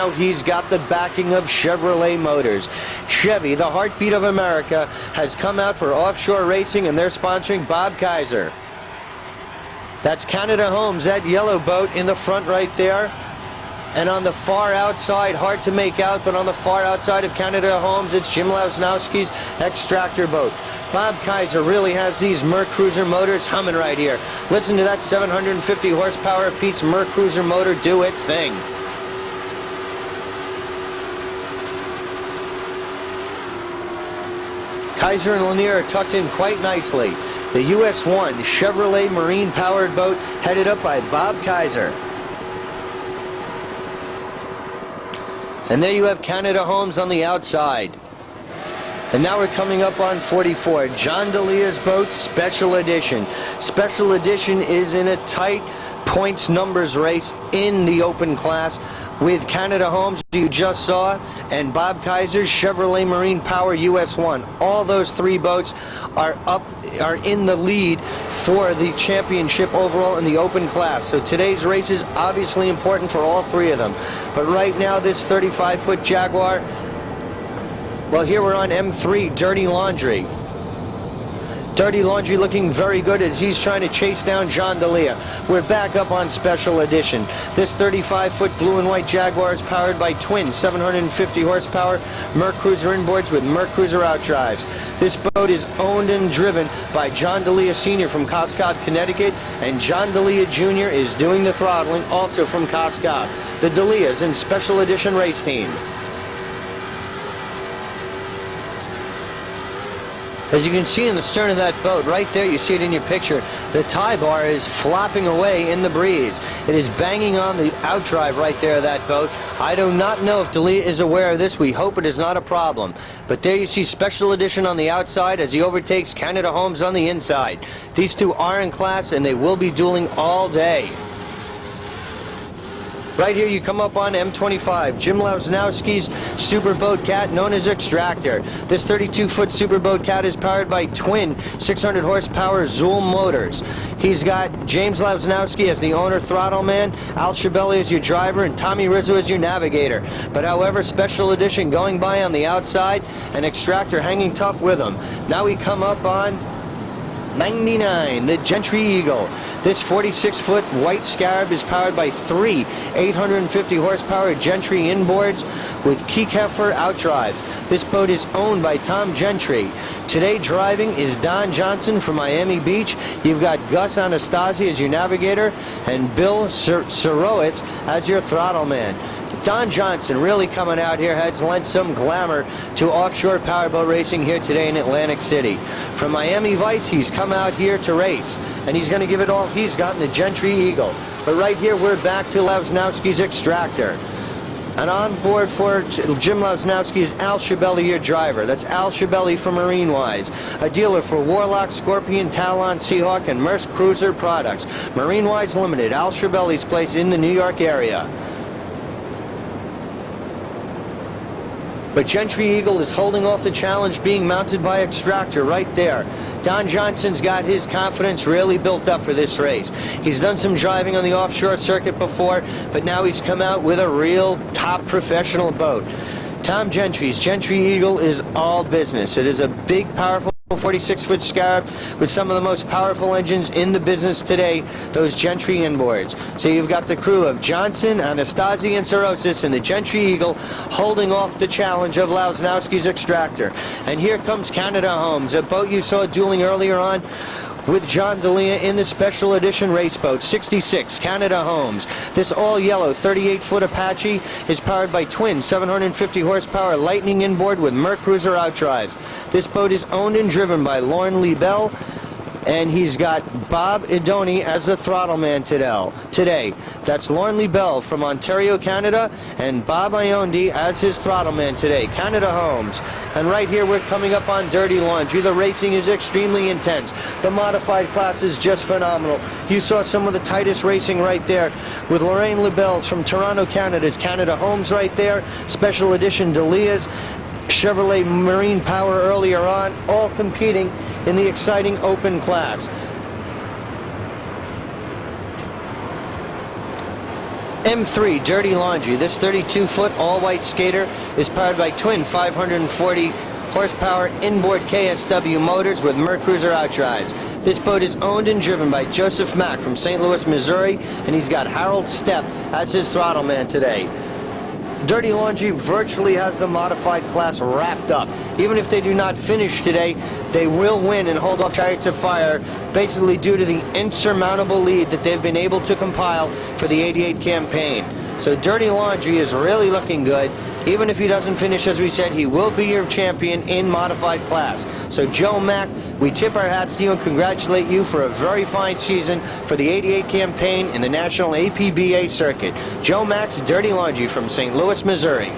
now he's got the backing of Chevrolet Motors. Chevy, the heartbeat of America, has come out for offshore racing, and they're sponsoring Bob Kaiser. That's Canada Homes, that yellow boat in the front right there. And on the far outside, hard to make out, but on the far outside of Canada Homes, it's Jim Lasnowski's extractor boat. Bob Kaiser really has these Mercruiser motors humming right here. Listen to that 750 horsepower apiece Mercruiser motor do its thing. Kaiser and Lanier are tucked in quite nicely. The US-1 Chevrolet marine-powered boat headed up by Bob Kaiser. And there you have Canada Homes on the outside. And now we're coming up on 44, John D'Elia's boat, Special Edition. Special Edition is in a tight points numbers race in the open class with Canada Homes, you just saw, and Bob Kaiser's Chevrolet Marine Power US-1. All those three boats are in the lead for the championship overall in the open class. So today's race is obviously important for all three of them. But right now, this 35-foot Jaguar, well, here we're on M3, Dirty Laundry. Dirty Laundry looking very good as he's trying to chase down John D'Elia. We're back up on Special Edition. This 35-foot blue and white Jaguar is powered by twin 750 horsepower Mercruiser inboards with Mercruiser outdrives. This boat is owned and driven by John D'Elia Sr. from Coscob, Connecticut, and John D'Elia Jr. is doing the throttling, also from Coscob. The D'Elias in Special Edition race team. As you can see in the stern of that boat, right there, you see it in your picture, the tie bar is flopping away in the breeze. It is banging on the outdrive right there of that boat. I do not know if D'Elia is aware of this. We hope it is not a problem. But there you see Special Edition on the outside as he overtakes Canada Homes on the inside. These two are in class, and they will be dueling all day. Right here you come up on M25, Jim Lasnowski's Superboat Cat, known as Extractor. This 32-foot Superboat Cat is powered by twin 600 horsepower Zool motors. He's got James Lasnowski as the owner throttle man, Al Schiavelli as your driver, and Tommy Rizzo as your navigator. But however, Special Edition going by on the outside, and Extractor hanging tough with him. Now we come up on 99, the Gentry Eagle. This 46-foot white Scarab is powered by three 850 horsepower Gentry inboards with Kekeffer outdrives. This boat is owned by Tom Gentry. Today driving is Don Johnson from Miami Beach. You've got Gus Anastasi as your navigator and Bill Sorois as your throttle man. Don Johnson really coming out here has lent some glamour to offshore powerboat racing here today in Atlantic City. From Miami Vice, he's come out here to race, and he's going to give it all he's got in the Gentry Eagle. But right here, we're back to Lasnowski's Extractor. And on board for Jim Lasnowski is Al Schiavelli, your driver. That's Al Schiavelli from MarineWise, a dealer for Warlock, Scorpion, Talon, Seahawk, and Maersk Cruiser products. MarineWise Limited, Al Schiavelli's place in the New York area. But Gentry Eagle is holding off the challenge being mounted by Extractor right there. Don Johnson's got his confidence really built up for this race. He's done some driving on the offshore circuit before, but now he's come out with a real top professional boat. Tom Gentry's Gentry Eagle is all business. It is a big, powerful 46-foot Scarab with some of the most powerful engines in the business today, those Gentry inboards. So you've got the crew of Johnson, Anastasi, and Sorosis in the Gentry Eagle holding off the challenge of Lasnowski's Extractor. And here comes Canada Homes, a boat you saw dueling earlier on with John D'Elia in the Special Edition race boat, 66, Canada Homes. This all-yellow 38-foot Apache is powered by twin 750 horsepower Lightning inboard with Mercruiser outdrives. This boat is owned and driven by Lauren Lee Bell, and he's got Bob Idoni as the throttle man today. That's Lauren Lee Bell from Ontario, Canada, and Bob Iondi as his throttle man today, Canada Homes. And right here we're coming up on Dirty Laundry. The racing is extremely intense. The modified class is just phenomenal. You saw some of the tightest racing right there with Lorraine LeBells from Toronto, Canada's Canada Homes right there, Special Edition D'Elia's, Chevrolet Marine Power earlier on, all competing in the exciting open class. M3 Dirty Laundry. This 32-foot all-white skater is powered by twin 540 horsepower inboard KSW motors with Mercruiser outdrives. This boat is owned and driven by Joseph Mack from St. Louis, Missouri, and he's got Harold Stepp as his throttle man today. Dirty Laundry virtually has the modified class wrapped up. Even if they do not finish today, they will win and hold off Chariots of Fire, basically due to the insurmountable lead that they've been able to compile for the 88 campaign. So Dirty Laundry is really looking good. Even if he doesn't finish, as we said, he will be your champion in modified class. So Joe Mack, we tip our hats to you and congratulate you for a very fine season for the 88 campaign in the National APBA circuit. Joe Mack's Dirty Laundry from St. Louis, Missouri.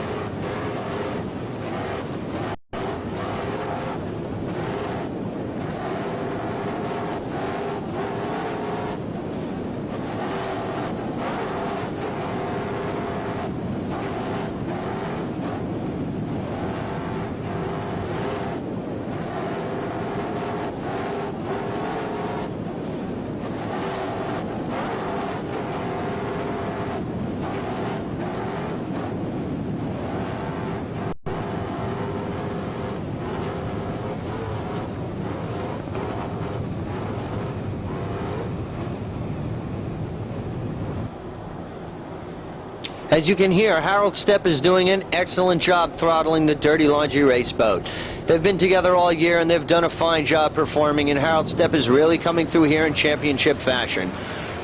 As you can hear, Harold Stepp is doing an excellent job throttling the Dirty Laundry race boat. They've been together all year and they've done a fine job performing, and Harold Stepp is really coming through here in championship fashion.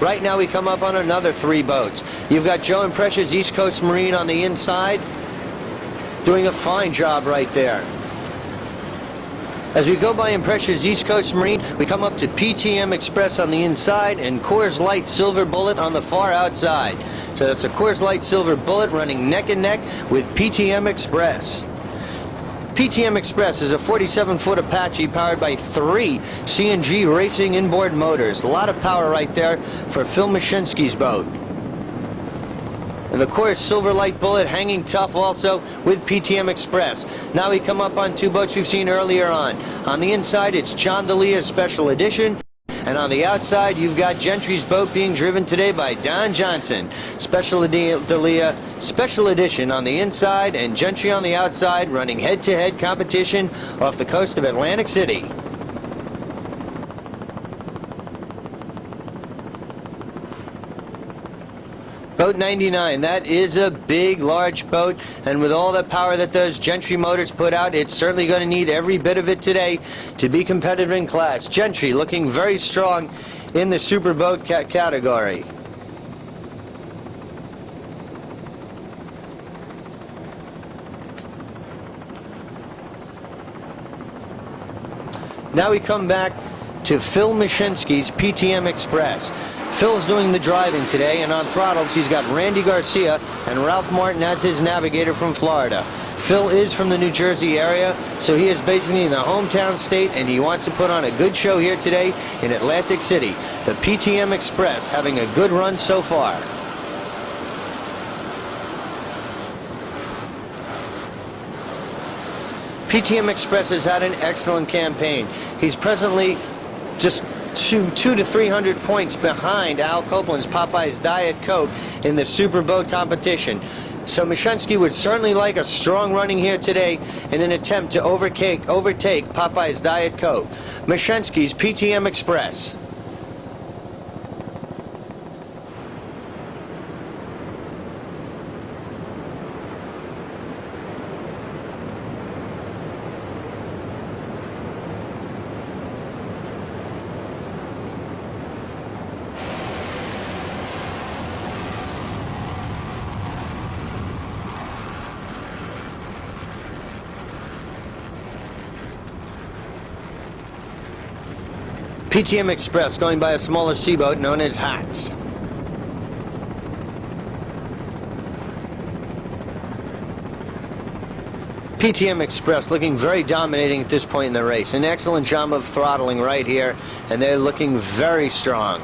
Right now we come up on another 3 boats. You've got Joe and Precious East Coast Marine on the inside, doing a fine job right there. As we go by Impression's East Coast Marine, we come up to PTM Express on the inside and Coors Light Silver Bullet on the far outside. So that's a Coors Light Silver Bullet running neck and neck with PTM Express. PTM Express is a 47-foot Apache powered by 3 CNG racing inboard motors. A lot of power right there for Phil Mashinsky's boat. And the Coors Silver Light Bullet hanging tough also with PTM Express. Now we come up on 2 boats we've seen earlier on. On the inside, it's John D'Elia Special Edition. And on the outside, you've got Gentry's boat being driven today by Don Johnson. Special D'Elia Special Edition on the inside and Gentry on the outside, running head-to-head competition off the coast of Atlantic City. Boat 99, that is a big, large boat, and with all the power that those Gentry motors put out, it's certainly going to need every bit of it today to be competitive in class. Gentry looking very strong in the super boat category. Now we come back to Phil Mashinsky's PTM Express. Phil's doing the driving today, and on throttles he's got Randy Garcia and Ralph Martin as his navigator from Florida. Phil is from the New Jersey area, so he is basically in the hometown state, and he wants to put on a good show here today in Atlantic City. The PTM Express having a good run so far. PTM Express has had an excellent campaign. He's presently just 200 to 300 points behind Al Copeland's Popeye's Diet Coke in the super boat competition. So Mashinsky would certainly like a strong running here today in an attempt to overtake Popeye's Diet Coke. Mashinsky's PTM Express. PTM Express going by a smaller seaboat known as Hats. PTM Express looking very dominating at this point in the race. An excellent job of throttling right here, and they're looking very strong.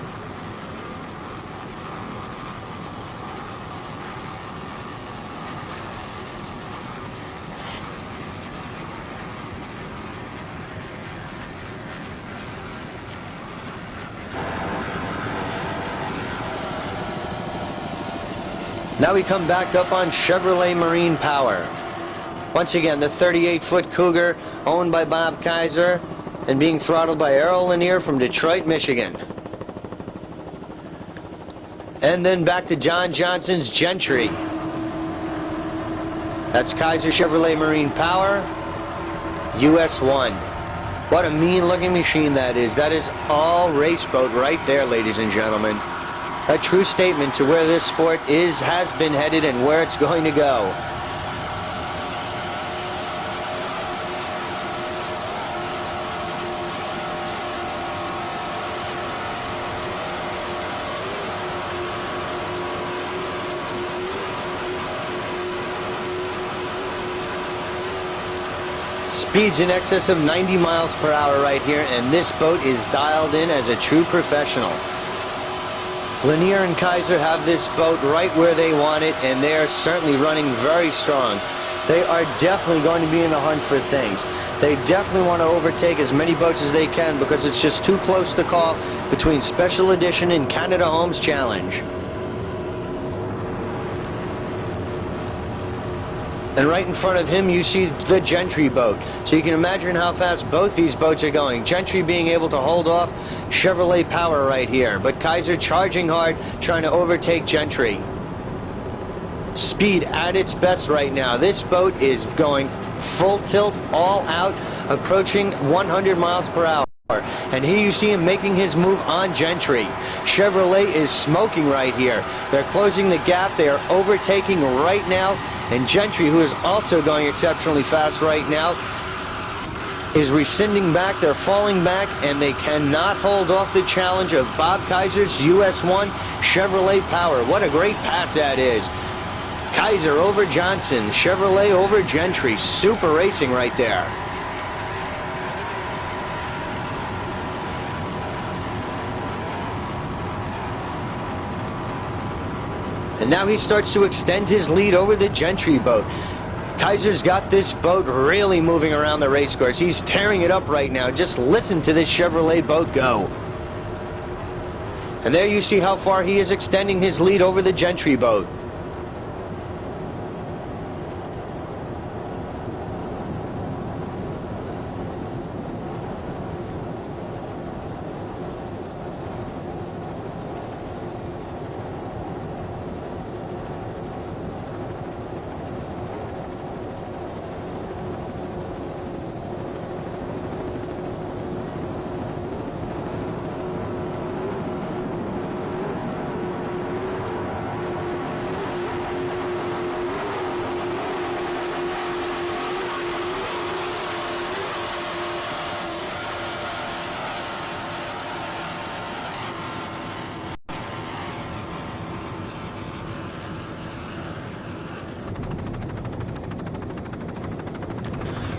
Now we come back up on Chevrolet Marine Power. Once again, the 38-foot Cougar, owned by Bob Kaiser and being throttled by Errol Lanier from Detroit, Michigan. And then back to John Johnson's Gentry. That's Kaiser Chevrolet Marine Power, US 1. What a mean-looking machine that is. That is all race boat right there, ladies and gentlemen. A true statement to where this sport has been headed and where it's going to go. Speeds in excess of 90 miles per hour right here, and this boat is dialed in as a true professional. Lanier and Kaiser have this boat right where they want it, and they're certainly running very strong. They are definitely going to be in the hunt for things. They definitely want to overtake as many boats as they can because it's just too close to call between Special Edition and Canada Homes Challenge. And right in front of him you see the Gentry boat. So you can imagine how fast both these boats are going. Gentry being able to hold off Chevrolet Power right here, but Kaiser charging hard, trying to overtake Gentry. Speed at its best right now. This boat is going full tilt, all out, approaching 100 miles per hour. And here you see him making his move on Gentry. Chevrolet is smoking right here. They're closing the gap. They are overtaking right now. And Gentry, who is also going exceptionally fast right now, is rescinding back. They're falling back, and they cannot hold off the challenge of Bob Kaiser's US 1 Chevrolet Power. What a great pass that is. Kaiser over Johnson, Chevrolet over Gentry. Super racing right there. And now he starts to extend his lead over the Gentry boat. Kaiser's got this boat really moving around the race course. He's tearing it up right now. Just listen to this Chevrolet boat go. And there you see how far he is extending his lead over the Gentry boat.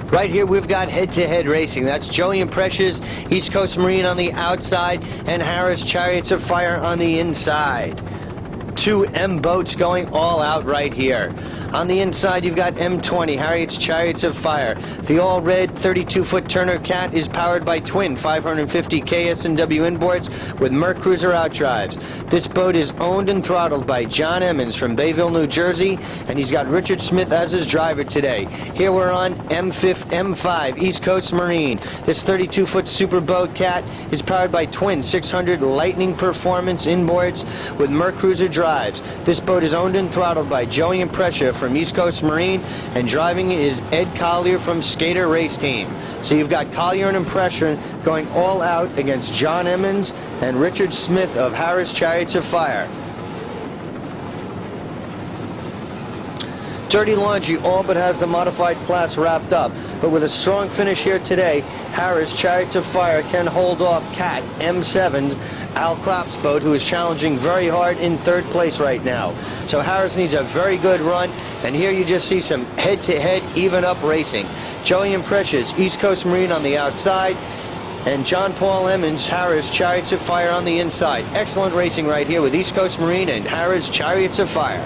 Right here we've got head-to-head racing. That's Joey and Precious, East Coast Marine on the outside, and Harris Chariots of Fire on the inside. Two M boats going all out right here. On the inside you've got M20, Harriet's Chariots of Fire. The all-red 32-foot Turner Cat is powered by twin 550 KS&W inboards with Merc Cruiser outdrives. This boat is owned and throttled by John Emmons from Bayville, New Jersey, and he's got Richard Smith as his driver today. Here we're on M5, East Coast Marine. This 32-foot Super Boat Cat is powered by twin 600 Lightning Performance inboards with Merc Cruiser drives. This boat is owned and throttled by Joey and Precious from East Coast Marine, and driving is Ed Collier from Skater Race Team. So you've got Collier and Impression going all out against John Emmons and Richard Smith of Harris Chariots of Fire. Dirty Laundry all but has the modified class wrapped up, but with a strong finish here today, Harris Chariots of Fire can hold off Cat M7's Al Cropp's boat, who is challenging very hard in third place right now. So Harris needs a very good run, and here you just see some head-to-head, even-up racing. Joey and Precious, East Coast Marine on the outside, and John Paul Emmons, Harris Chariots of Fire on the inside. Excellent racing right here with East Coast Marine and Harris Chariots of Fire.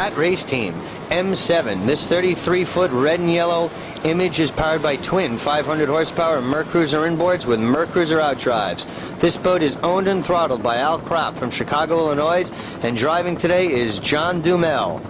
Cat Race Team, M7. This 33-foot red and yellow image is powered by twin 500 horsepower Mercruiser inboards with Mercruiser outdrives. This boat is owned and throttled by Al Kropp from Chicago, Illinois, and driving today is John Dumel.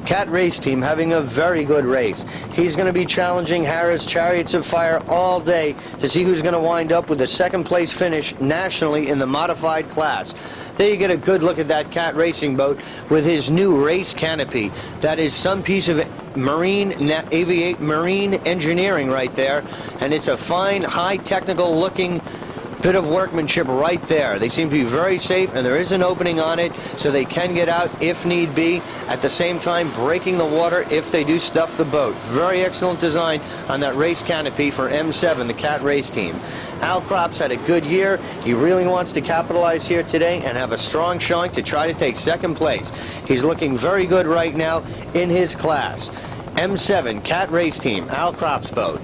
Cat Race Team having a very good race. He's going to be challenging Harrah's Chariots of Fire all day to see who's going to wind up with a second place finish nationally in the modified class. There you get a good look at that Cat racing boat with his new race canopy. That is some piece of marine engineering right there, and it's a fine, high technical looking bit of workmanship right there. They seem to be very safe, and there is an opening on it so they can get out if need be, at the same time breaking the water if they do stuff the boat. Very excellent design on that race canopy for M7, the Cat Race Team. Al Kropp's had a good year. He really wants to capitalize here today and have a strong showing to try to take second place. He's looking very good right now in his class. M7, Cat Race Team, Al Kropp's boat.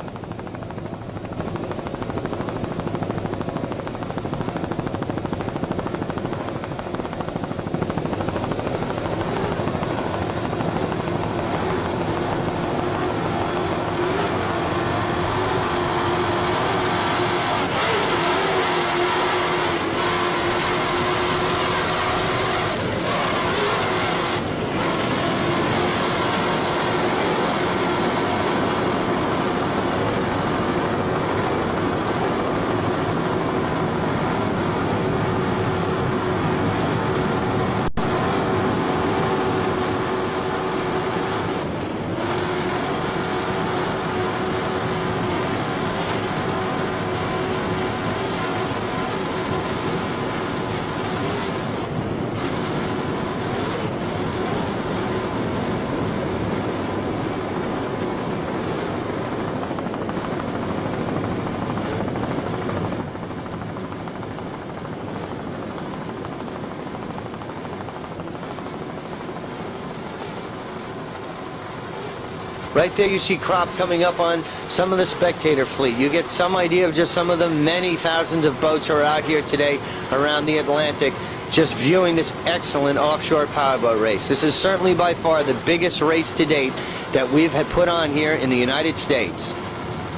Right there you see Kropp coming up on some of the spectator fleet. You get some idea of just some of the many thousands of boats are out here today around the Atlantic just viewing this excellent offshore powerboat race. This is certainly by far the biggest race to date that we've had put on here in the United States.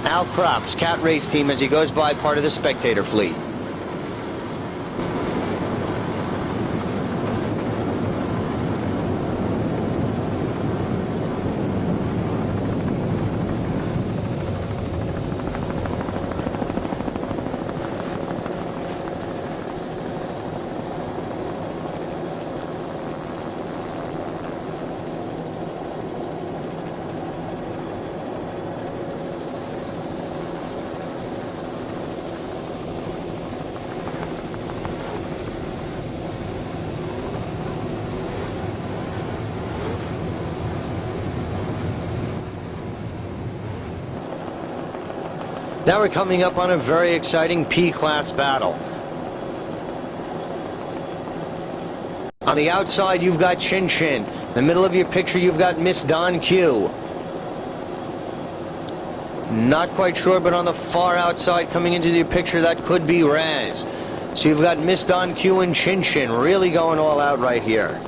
Al Kropp's Cat Race Team as he goes by part of the spectator fleet. Now we're coming up on a very exciting P-class battle. On the outside you've got Chin Chin. In the middle of your picture you've got Miss Don Q. Not quite sure, but on the far outside coming into your picture that could be Raz. So you've got Miss Don Q and Chin Chin really going all out right here.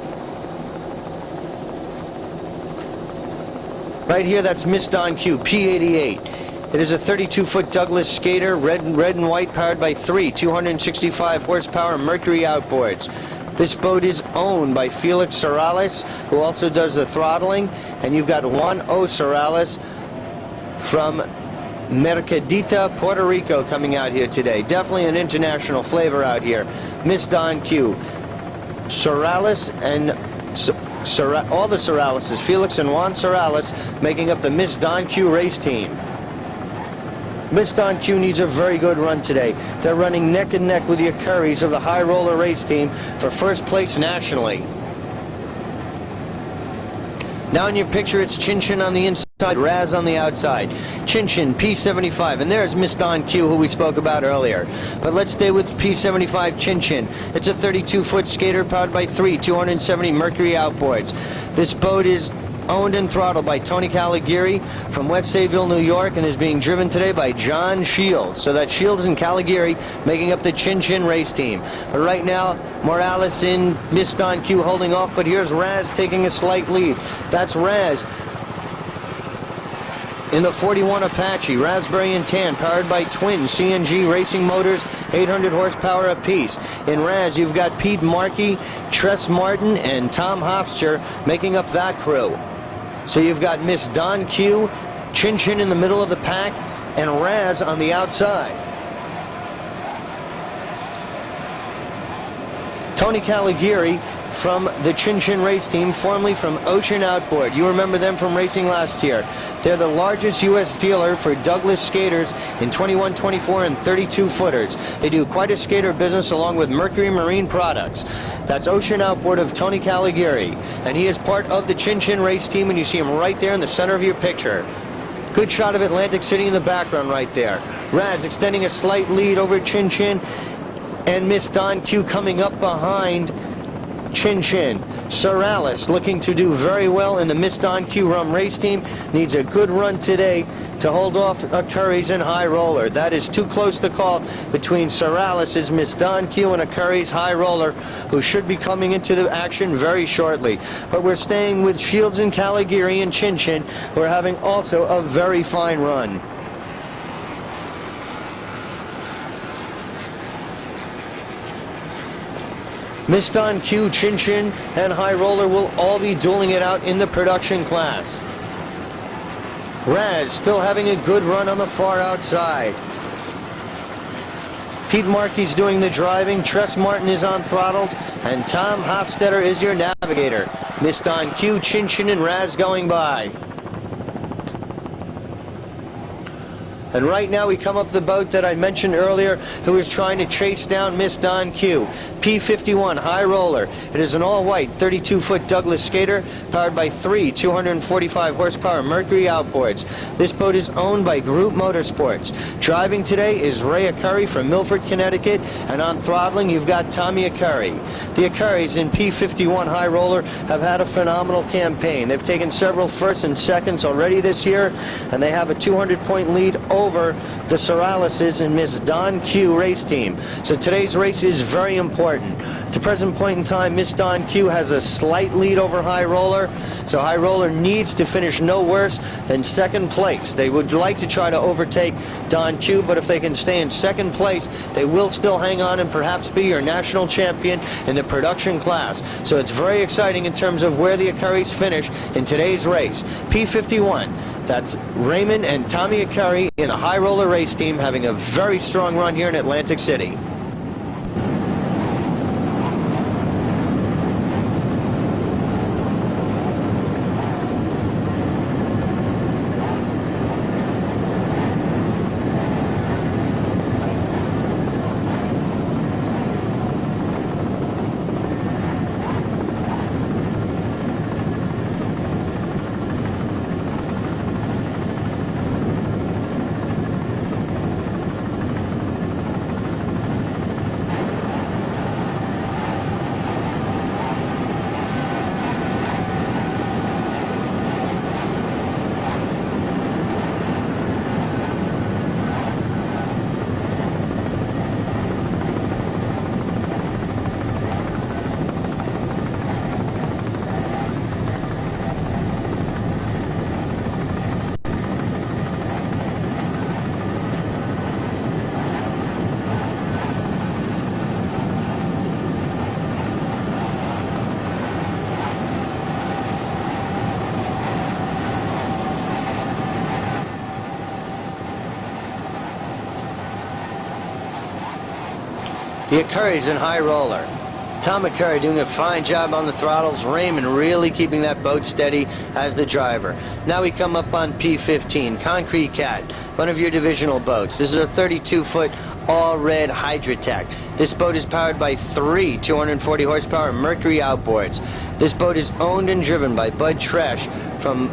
Right here that's Miss Don Q, P88. It is a 32-foot Douglas skater, red and white, powered by three 265 horsepower Mercury outboards. This boat is owned by Felix Sorales, who also does the throttling, and you've got Juan O. Sorales from Mercadita, Puerto Rico, coming out here today. Definitely an international flavor out here. Miss Don Q, Sorales and all the Soraleses, Felix and Juan Sorales, making up the Miss Don Q race team. Miss Don Q needs a very good run today. They're running neck and neck with your Currys of the High Roller race team for first place nationally. Now in your picture it's Chin Chin on the inside, Raz on the outside. Chin Chin, P75, and there's Miss Don Q, who we spoke about earlier. But let's stay with P75 Chin Chin. It's a 32-foot skater powered by three 270 Mercury outboards. This boat is owned and throttled by Tony Caligari from West Sayville, New York, and is being driven today by John Shields. So that's Shields and Caligari making up the Chin Chin race team. But right now, Morales in Miss Don Q holding off, but here's Raz taking a slight lead. That's Raz in the 41 Apache, raspberry and tan, powered by twin CNG racing motors, 800 horsepower apiece. In Raz, you've got Pete Markey, Tress Martin, and Tom Hofstra making up that crew. So you've got Miss Don Q, Chin Chin in the middle of the pack, and Raz on the outside. Tony Caligari from the Chin Chin race team, formerly from Ocean Outboard. You remember them from racing last year. They're the largest U.S. dealer for Douglas skaters in 21, 24, and 32 footers. They do quite a skater business along with Mercury Marine Products. That's Ocean Outboard of Tony Caligari, and he is part of the Chin Chin race team, and you see him right there in the center of your picture. Good shot of Atlantic City in the background right there. Raz extending a slight lead over Chin Chin, and Miss Don Q coming up behind Chin Chin. Sir Alice looking to do very well in the Miss Don Q Rum race team. Needs a good run today to hold off a Curry's and High Roller. That is too close to call between Sir Alice's Miss Don Q and a Curry's High Roller, who should be coming into the action very shortly. But we're staying with Shields and Caligari and Chin Chin, who are having also a very fine run. Miss Don Q, Chin Chin, and High Roller will all be dueling it out in the production class. Raz still having a good run on the far outside. Pete Markey's doing the driving, Tress Martin is on throttles, and Tom Hofstetter is your navigator. Miss Don Q, Chin Chin, and Raz going by. And right now we come up the boat that I mentioned earlier, who is trying to chase down Miss Don Q. P51 High Roller. It is an all-white 32-foot Douglas skater powered by three 245 horsepower Mercury outboards. This boat is owned by Group Motorsports. Driving today is Ray Curry from Milford, Connecticut, and on throttling you've got Tommy Curry. The Currys in P51 High Roller have had a phenomenal campaign. They've taken several firsts and seconds already this year, and they have a 200-point lead over the Sir Alice's and Miss Don Q race team. So today's race is very important. At the present point in time, Miss Don Q has a slight lead over High Roller, so High Roller needs to finish no worse than second place. They would like to try to overtake Don Q, but if they can stay in second place, they will still hang on and perhaps be your national champion in the production class. So it's very exciting in terms of where the Currys finish in today's race. P51. That's Raymond and Tommy Curry in a High Roller race team having a very strong run here in Atlantic City. The Currys in High Roller. Tom Curry doing a fine job on the throttles. Raymond really keeping that boat steady as the driver. Now we come up on P15, Concrete Cat, one of your divisional boats. This is a 32-foot all-red Hydrotech. This boat is powered by three 240 horsepower Mercury outboards. This boat is owned and driven by Bud Tresh from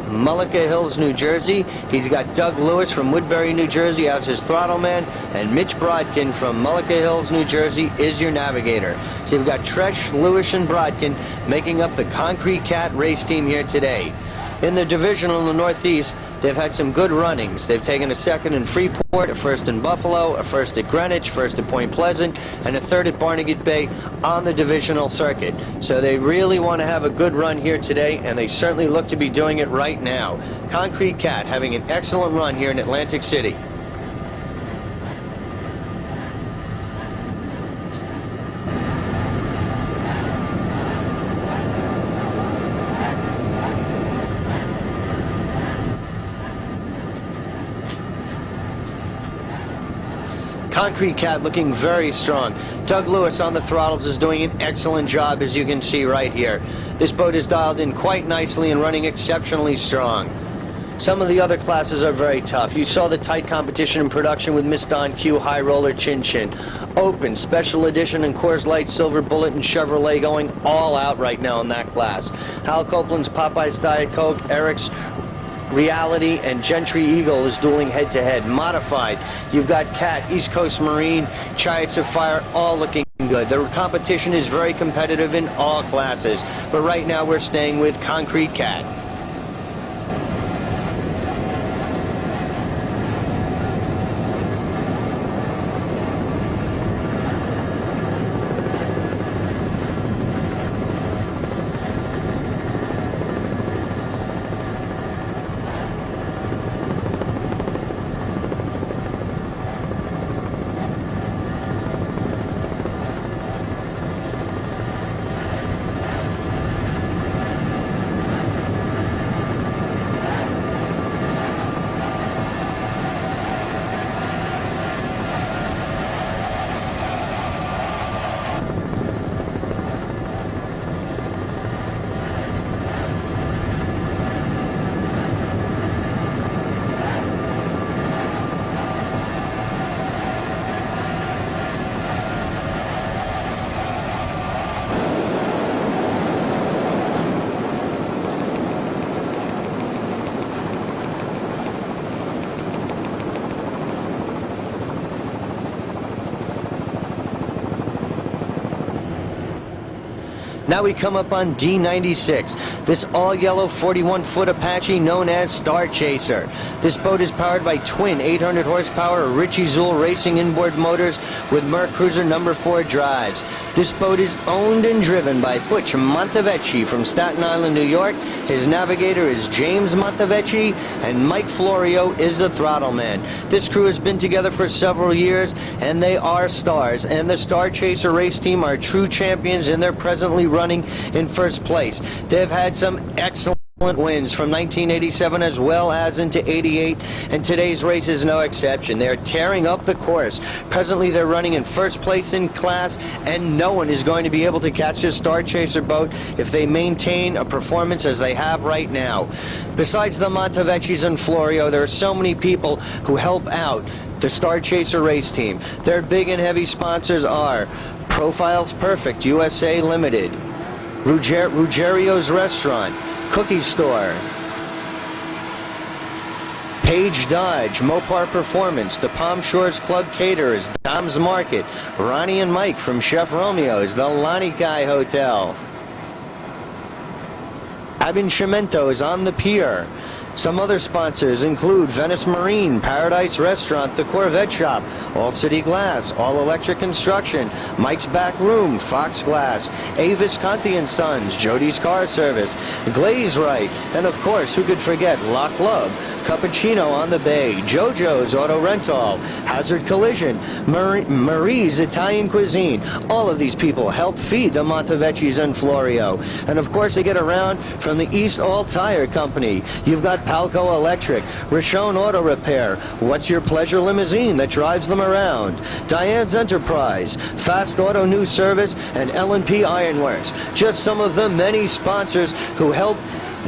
Mullica Hills, New Jersey. He's got Doug Lewis from Woodbury, New Jersey as his throttle man, and Mitch Brodkin from Mullica Hills, New Jersey is your navigator. So you've got Tresh, Lewis, and Brodkin making up the Concrete Cat race team here today. In the divisional in the Northeast, they've had some good runnings. They've taken a second in Freeport, a first in Buffalo, a first at Greenwich, first at Point Pleasant, and a third at Barnegat Bay on the divisional circuit. So they really want to have a good run here today, and they certainly look to be doing it right now. Concrete Cat having an excellent run here in Atlantic City. Concrete Cat looking very strong. Doug Lewis on the throttles is doing an excellent job, as you can see right here. This boat is dialed in quite nicely and running exceptionally strong. Some of the other classes are very tough. You saw the tight competition in production with Miss Don Q, High Roller, Chin Chin. Open, Special Edition, and Coors Light, Silver Bullet, and Chevrolet going all out right now in that class. Hal Copeland's Popeye's Diet Coke, Eric's Reality, and Gentry Eagle is dueling head-to-head. Modified, you've got Cat, East Coast Marine, Chariots of Fire, all looking good. The competition is very competitive in all classes, but right now we're staying with Concrete Cat. Now we come up on D96, this all-yellow 41-foot Apache known as Star Chaser. This boat is powered by twin 800 horsepower Ritchie Zool racing inboard motors with Merc Cruiser No. 4 drives. This boat is owned and driven by Butch Montevecchi from Staten Island, New York. His navigator is James Montevecchi, and Mike Florio is the throttle man. This crew has been together for several years, and they are stars. And the Star Chaser race team are true champions, and they're presently running in first place. They've had some excellent wins from 1987 as well as into 88, and today's race is no exception. They're tearing up the course. Presently they're running in first place in class, and no one is going to be able to catch this Star Chaser boat if they maintain a performance as they have right now. Besides the Montevecchis and Florio, there are so many people who help out the Star Chaser race team. Their big and heavy sponsors are Profiles Perfect USA Limited, Ruggerio's Restaurant, Cookie Store, Page Dodge, Mopar Performance, the Palm Shores Club Caterers, Dom's Market, Ronnie and Mike from Chef Romeo's, the Lanikai Hotel, Abincimento is on the pier. Some other sponsors include Venice Marine, Paradise Restaurant, The Corvette Shop, All City Glass, All Electric Construction, Mike's Back Room, Fox Glass, A. Visconti & Sons, Jody's Car Service, Glaze Right, and of course, who could forget La Club, Cappuccino on the Bay, JoJo's Auto Rental, Hazard Collision, Marie's Italian Cuisine. All of these people help feed the Montevecchis and Florio. And of course, they get around from the East All Tire Company. You've got Palco Electric, Rishon Auto Repair, What's Your Pleasure Limousine that drives them around, Diane's Enterprise, Fast Auto News Service, and L&P Ironworks. Just some of the many sponsors who help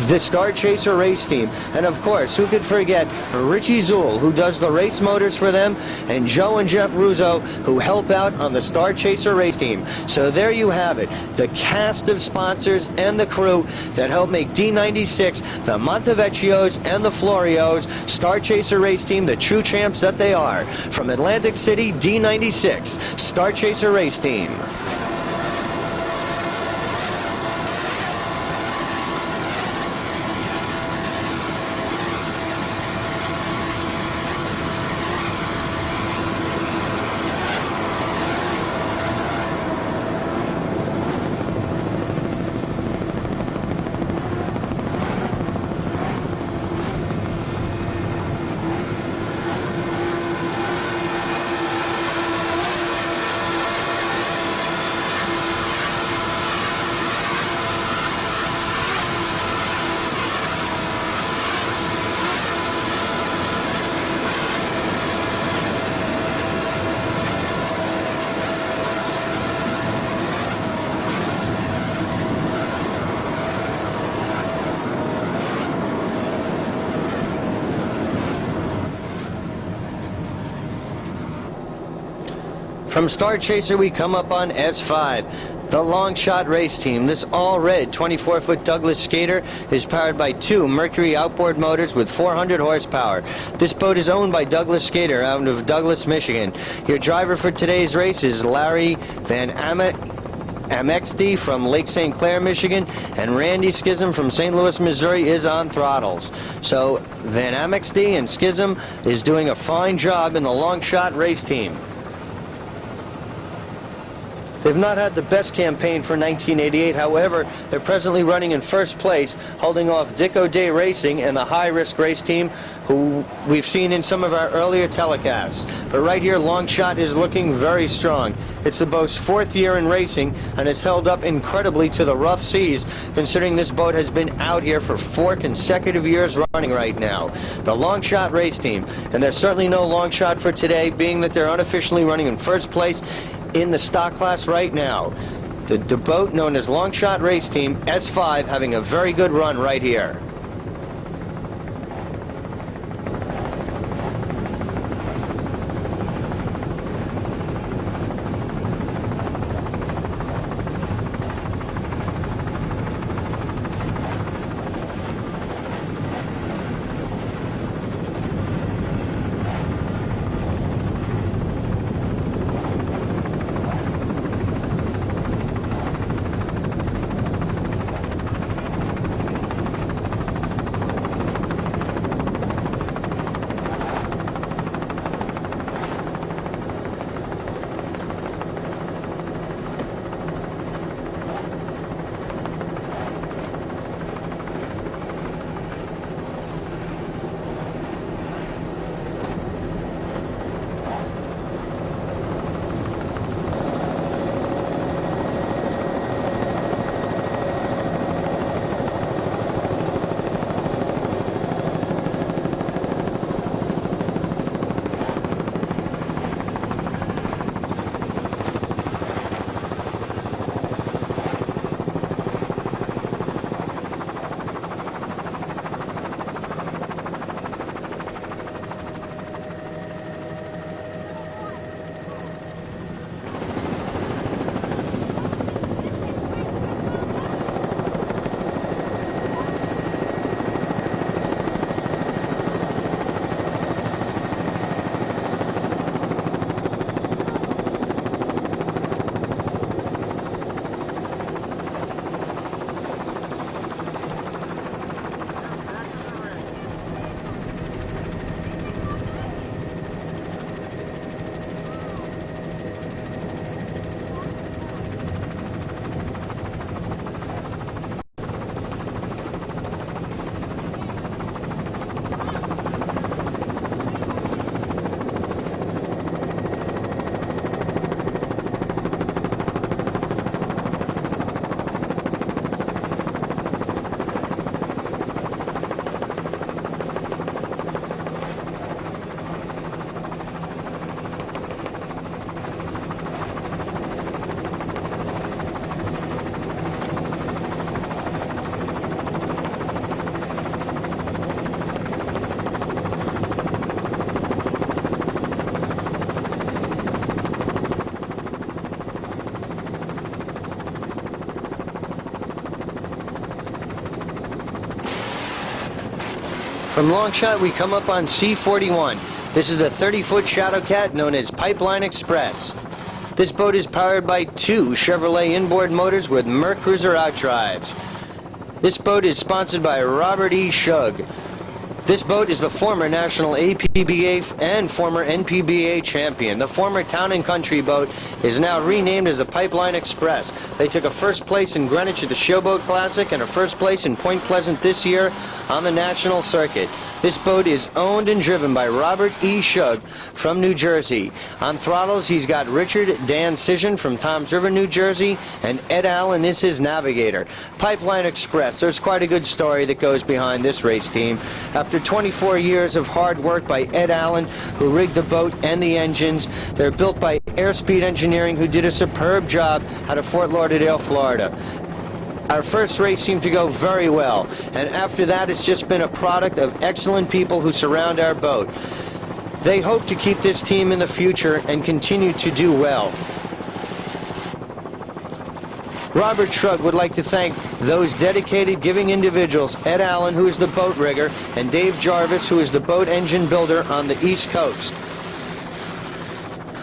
the Star Chaser race team. And of course, who could forget Richie Zool, who does the race motors for them, and Joe and Jeff Russo, who help out on the Star Chaser race team. So there you have it, the cast of sponsors and the crew that help make D96, the Montevecchios and the Florios, Star Chaser race team, the true champs that they are. From Atlantic City, D96, Star Chaser race team. From Star Chaser, we come up on S5, the long shot race team. This all-red 24-foot Douglas skater is powered by two Mercury outboard motors with 400 horsepower. This boat is owned by Douglas Skater out of Douglas, Michigan. Your driver for today's race is Larry Van Amexty from Lake St. Clair, Michigan, and Randy Schism from St. Louis, Missouri is on throttles. So Van Amexty and Schism is doing a fine job in the long shot race team. They've not had the best campaign for 1988, however, they're presently running in first place, holding off Dick O'Day Racing and the high-risk race team, who we've seen in some of our earlier telecasts. But right here, Long Shot is looking very strong. It's the boat's fourth year in racing, and it's held up incredibly to the rough seas, considering this boat has been out here for 4 consecutive years running right now. The Long Shot race team, and there's certainly no long shot for today, being that they're unofficially running in first place in the stock class right now. The boat known as Long Shot Race Team, S5, having a very good run right here. From Longshot, we come up on C41. This is the 30-foot Shadow Cat known as Pipeline Express. This boat is powered by two Chevrolet inboard motors with Mercruiser outdrives. This boat is sponsored by Robert E. Shug. This boat is the former national APBA and former NPBA champion. The former Town and Country boat is now renamed as the Pipeline Express. They took a first place in Greenwich at the Showboat Classic and a first place in Point Pleasant this year on the national circuit. This boat is owned and driven by Robert E. Shug from New Jersey. On throttles, he's got Richard Dan Cision from Toms River, New Jersey, and Ed Allen is his navigator. Pipeline Express, there's quite a good story that goes behind this race team. After 24 years of hard work by Ed Allen, who rigged the boat and the engines, they're built by Airspeed Engineering, who did a superb job out of Fort Lauderdale, Florida. Our first race seemed to go very well, and after that it's just been a product of excellent people who surround our boat. They hope to keep this team in the future and continue to do well. Robert Shrug would like to thank those dedicated, giving individuals, Ed Allen, who is the boat rigger, and Dave Jarvis, who is the boat engine builder on the East Coast.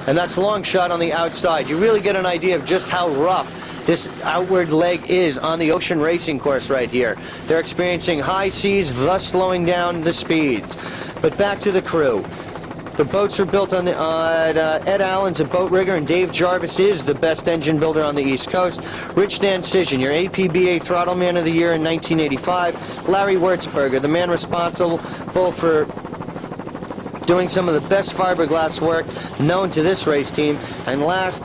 And that's Longshot on the outside. You really get an idea of just how rough this outward leg is on the ocean racing course right here. They're experiencing high seas, thus slowing down the speeds. But back to the crew. The boats are built on Ed Allen's a boat rigger, and Dave Jarvis is the best engine builder on the East Coast. Rich Dan Cision, your APBA Throttle Man of the Year in 1985. Larry Wurtzberger, the man responsible for doing some of the best fiberglass work known to this race team. And last,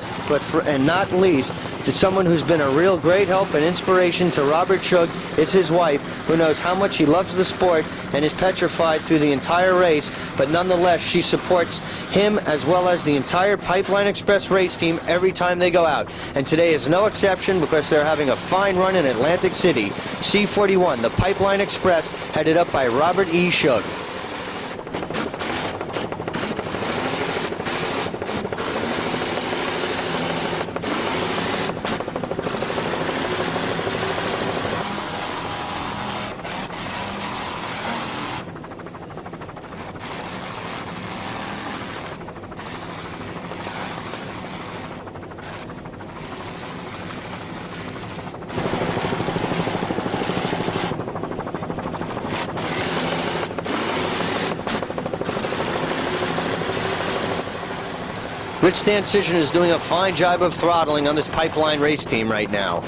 and not least, to someone who's been a real great help and inspiration to Robert Shug is his wife, who knows how much he loves the sport and is petrified through the entire race, but nonetheless she supports him as well as the entire Pipeline Express race team every time they go out. And today is no exception because they're having a fine run in Atlantic City. C41, the Pipeline Express, headed up by Robert E. Shug. Rich Dan Cision is doing a fine job of throttling on this Pipeline race team right now.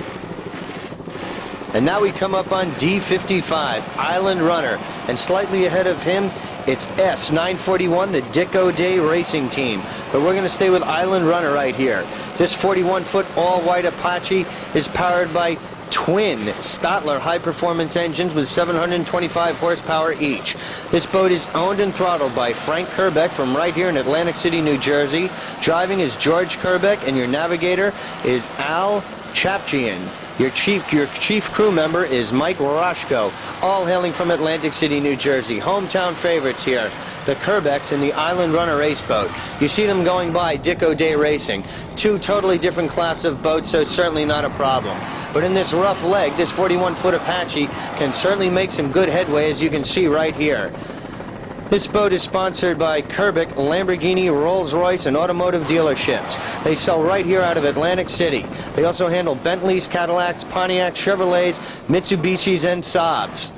And now we come up on D55, Island Runner. And slightly ahead of him, it's S941, the Dick O'Day racing team. But we're going to stay with Island Runner right here. This 41-foot all-white Apache is powered by twin Stadler high-performance engines with 725 horsepower each. This boat is owned and throttled by Frank Kerbeck from right here in Atlantic City, New Jersey. Driving is George Kerbeck, and your navigator is Al Chapchian. Your chief crew member is Mike Waroshko, all hailing from Atlantic City, New Jersey. Hometown favorites here, the Kerbecks in the Island Runner race boat. You see them going by Dick O'Day Racing. Two totally different class of boats, so certainly not a problem. But in this rough leg, this 41-foot Apache can certainly make some good headway, as you can see right here. This boat is sponsored by Kerbeck, Lamborghini, Rolls-Royce, and automotive dealerships. They sell right here out of Atlantic City. They also handle Bentleys, Cadillacs, Pontiacs, Chevrolets, Mitsubishis, and Saabs.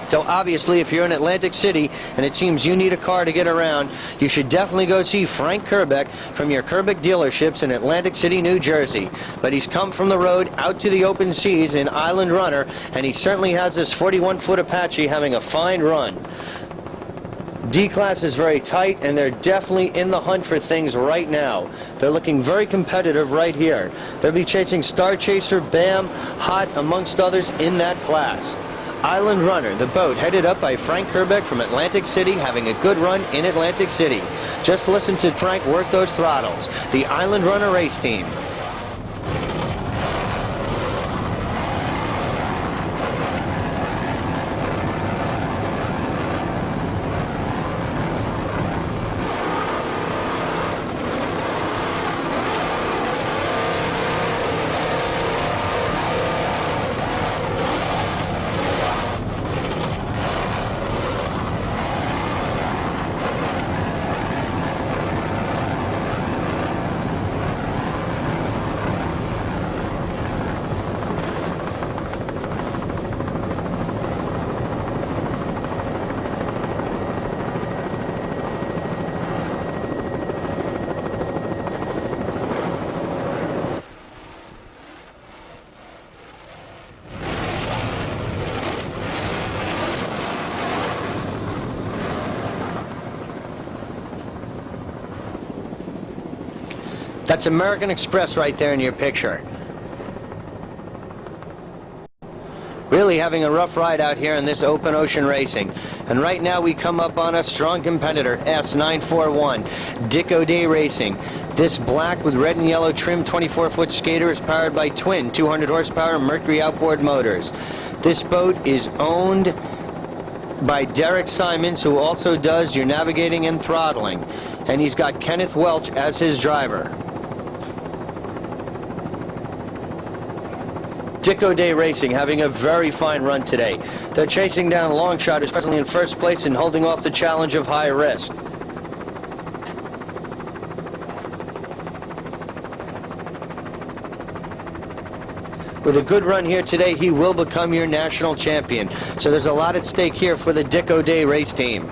So obviously, if you're in Atlantic City and it seems you need a car to get around, you should definitely go see Frank Kerbeck from your Kerbeck dealerships in Atlantic City, New Jersey. But he's come from the road out to the open seas in Island Runner, and he certainly has this 41-foot Apache having a fine run. D-Class is very tight, and they're definitely in the hunt for things right now. They're looking very competitive right here. They'll be chasing Star Chaser, BAM, Hot, amongst others in that class. Island Runner, the boat headed up by Frank Kerbeck from Atlantic City, having a good run in Atlantic City. Just listen to Frank work those throttles. The Island Runner race team. That's American Express right there in your picture. Really having a rough ride out here in this open ocean racing. And right now we come up on a strong competitor, S941, Dick O'Day Racing. This black with red and yellow trim 24-foot skater is powered by twin 200 horsepower Mercury outboard motors. This boat is owned by Derek Simons, who also does your navigating and throttling. And he's got Kenneth Welch as his driver. Dick O'Day Racing having a very fine run today. They're chasing down Longshot, who's presently in first place and holding off the challenge of High Risk. With a good run here today, he will become your national champion. So there's a lot at stake here for the Dick O'Day race team.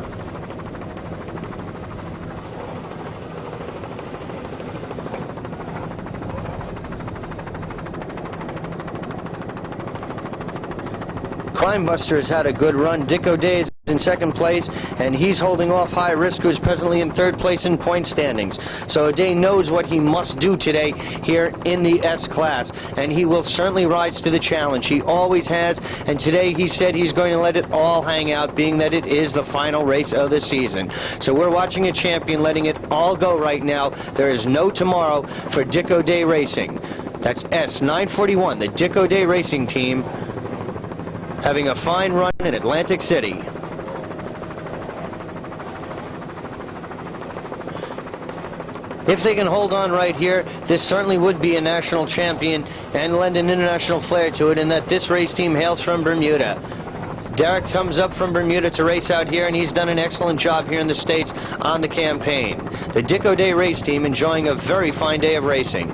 Crimebuster has had a good run. Dick O'Day is in second place, and he's holding off High Risk, who's presently in third place in point standings. So O'Day knows what he must do today here in the S class, and he will certainly rise to the challenge. He always has, and today he said he's going to let it all hang out, being that it is the final race of the season. So we're watching a champion letting it all go right now. There is no tomorrow for Dick O'Day Racing. That's S941, the Dick O'Day Racing team, having a fine run in Atlantic City. If they can hold on right here, this certainly would be a national champion and lend an international flair to it, in that this race team hails from Bermuda. Derek comes up from Bermuda to race out here, and he's done an excellent job here in the States on the campaign. The Dick O'Day race team enjoying a very fine day of racing.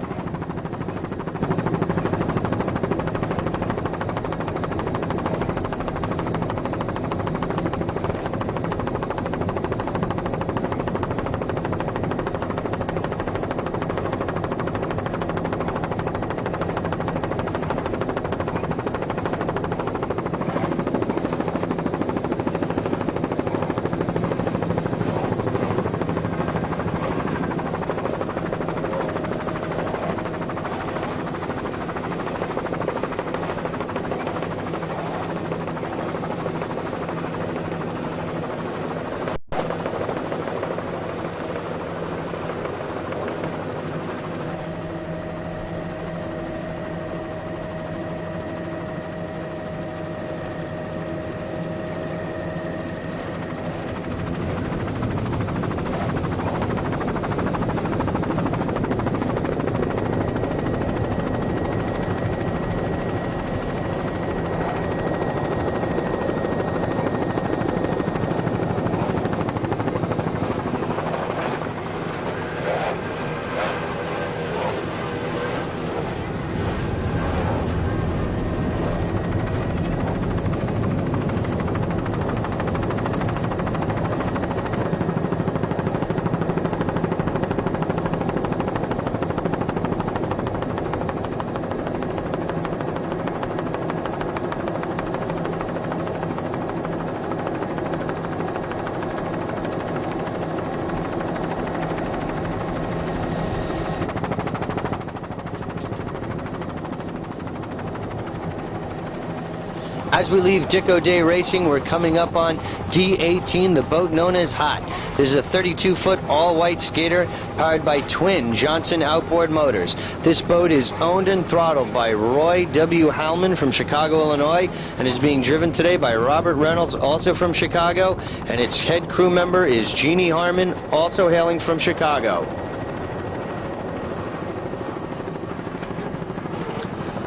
As we leave Dick O'Day Racing, we're coming up on D18, the boat known as Hot. This is a 32-foot all-white skater powered by twin Johnson outboard motors. This boat is owned and throttled by Roy W. Hallman from Chicago, Illinois, and is being driven today by Robert Reynolds, also from Chicago, and its head crew member is Jeannie Harmon, also hailing from Chicago.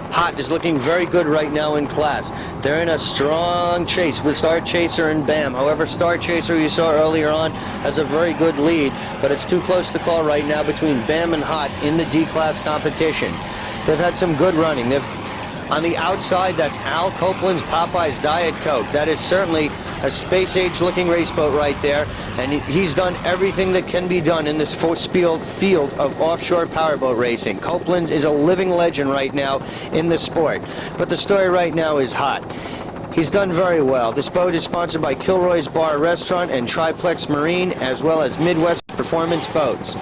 Hot is looking very good right now in class. They're in a strong chase with Star Chaser and BAM. However, Star Chaser, you saw earlier on, has a very good lead, but it's too close to call right now between BAM and Hot in the D-class competition. They've had some good running. On the outside, that's Al Copeland's Popeye's Diet Coke. That is certainly a space-age looking race boat right there, and he's done everything that can be done in this field of offshore powerboat racing. Copeland is a living legend right now in the sport, but the story right now is Hot. He's done very well. This boat is sponsored by Kilroy's Bar Restaurant and Triplex Marine, as well as Midwest Performance Boats.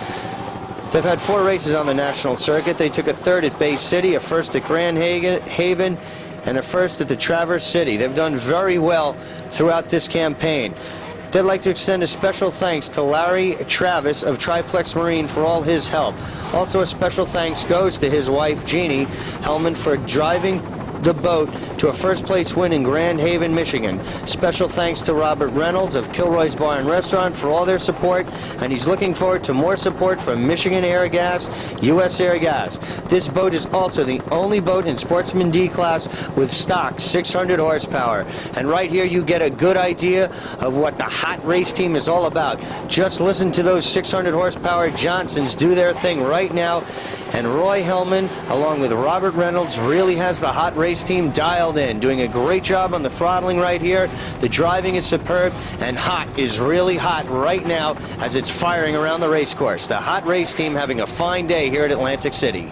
They've had 4 races on the national circuit. They took a 3rd at Bay City, a 1st at Grand Haven, and a 1st at the Traverse City. They've done very well throughout this campaign. They'd like to extend a special thanks to Larry Travis of Triplex Marine for all his help. Also, a special thanks goes to his wife, Jeannie Hellman, for driving the boat to a 1st place win in Grand Haven, Michigan. Special thanks to Robert Reynolds of Kilroy's Bar and Restaurant for all their support, and he's looking forward to more support from Michigan Air Gas, U.S. Air Gas. This boat is also the only boat in Sportsman D class with stock 600 horsepower. And right here you get a good idea of what the hot race team is all about. Just listen to those 600 horsepower Johnsons do their thing right now. And Roy Hellman, along with Robert Reynolds, really has the hot race team dialed in, doing a great job on the throttling right here. The driving is superb, and hot is really hot right now as it's firing around the race course. The hot race team having a fine day here at Atlantic City.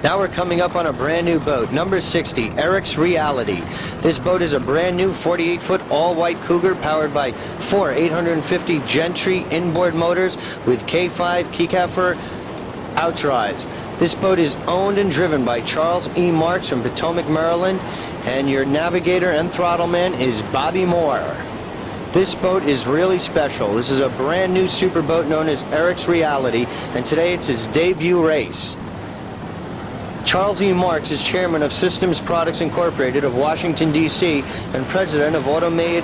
Now we're coming up on a brand new boat, number 60, Eric's Reality. This boat is a brand new 48-foot all-white Cougar powered by 4 850 Gentry inboard motors with K5 Keycafer outdrives. This boat is owned and driven by Charles E. Marks from Potomac, Maryland, and your navigator and throttle man is Bobby Moore. This boat is really special. This is a brand new super boat known as Eric's Reality, and today it's his debut race. Charles E. Marks is chairman of Systems Products Incorporated of Washington, D.C., and president of Automated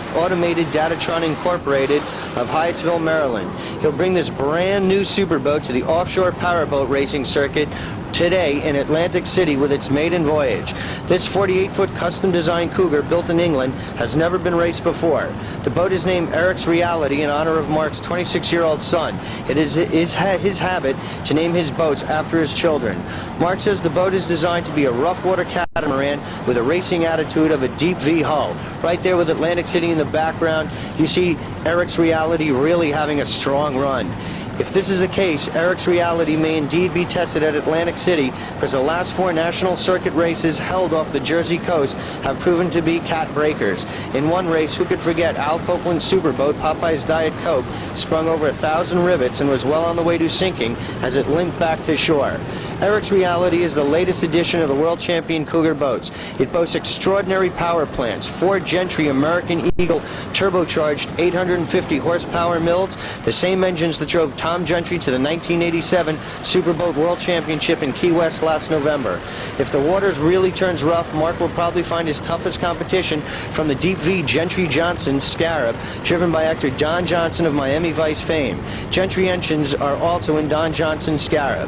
Datatron Incorporated of Hyattsville, Maryland. He'll bring this brand new superboat to the offshore powerboat racing circuit today in Atlantic City with its maiden voyage. This 48-foot custom-designed Cougar built in England has never been raced before. The boat is named Eric's Reality in honor of Mark's 26-year-old son. It is his habit to name his boats after his children. Mark says the boat is designed to be a rough water catamaran with a racing attitude of a deep V hull. Right there with Atlantic City in the background, you see Eric's Reality really having a strong run. If this is the case, Eric's Reality may indeed be tested at Atlantic City, because the last 4 national circuit races held off the Jersey coast have proven to be cat breakers. In one race, who could forget Al Copeland's superboat, Popeye's Diet Coke, sprung over 1,000 rivets and was well on the way to sinking as it limped back to shore. Eric's Reality is the latest edition of the world champion Cougar boats. It boasts extraordinary power plants, 4 Gentry American Eagle turbocharged 850 horsepower mills, the same engines that drove Tom Gentry to the 1987 Superboat World Championship in Key West last November. If the waters really turns rough, Mark will probably find his toughest competition from the Deep V Gentry Johnson Scarab, driven by actor Don Johnson of Miami Vice fame. Gentry engines are also in Don Johnson's Scarab.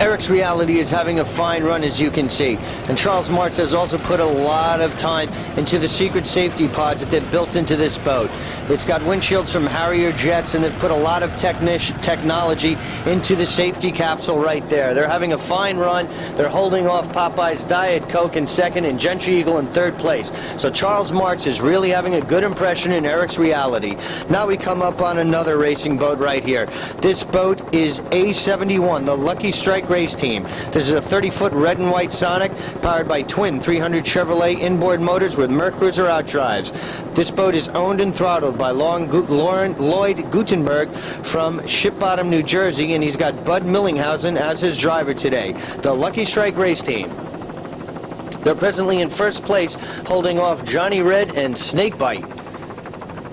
Eric's Reality is having a fine run, as you can see. And Charles Marks has also put a lot of time into the secret safety pods that they've built into this boat. It's got windshields from Harrier jets, and they've put a lot of technology into the safety capsule right there. They're having a fine run. They're holding off Popeye's Diet Coke in second and Gentry Eagle in third place. So Charles Marks is really having a good impression in Eric's Reality. Now we come up on another racing boat right here. This boat is A71, the Lucky Strike race team. This is a 30-foot red and white Sonic powered by twin 300 Chevrolet inboard motors with Mercruiser outdrives. This boat is owned and throttled by Lloyd Gutenberg from Ship Bottom, New Jersey, and he's got Bud Millinghausen as his driver today. The Lucky Strike race team. They're presently in first place, holding off Johnny Red and Snakebite.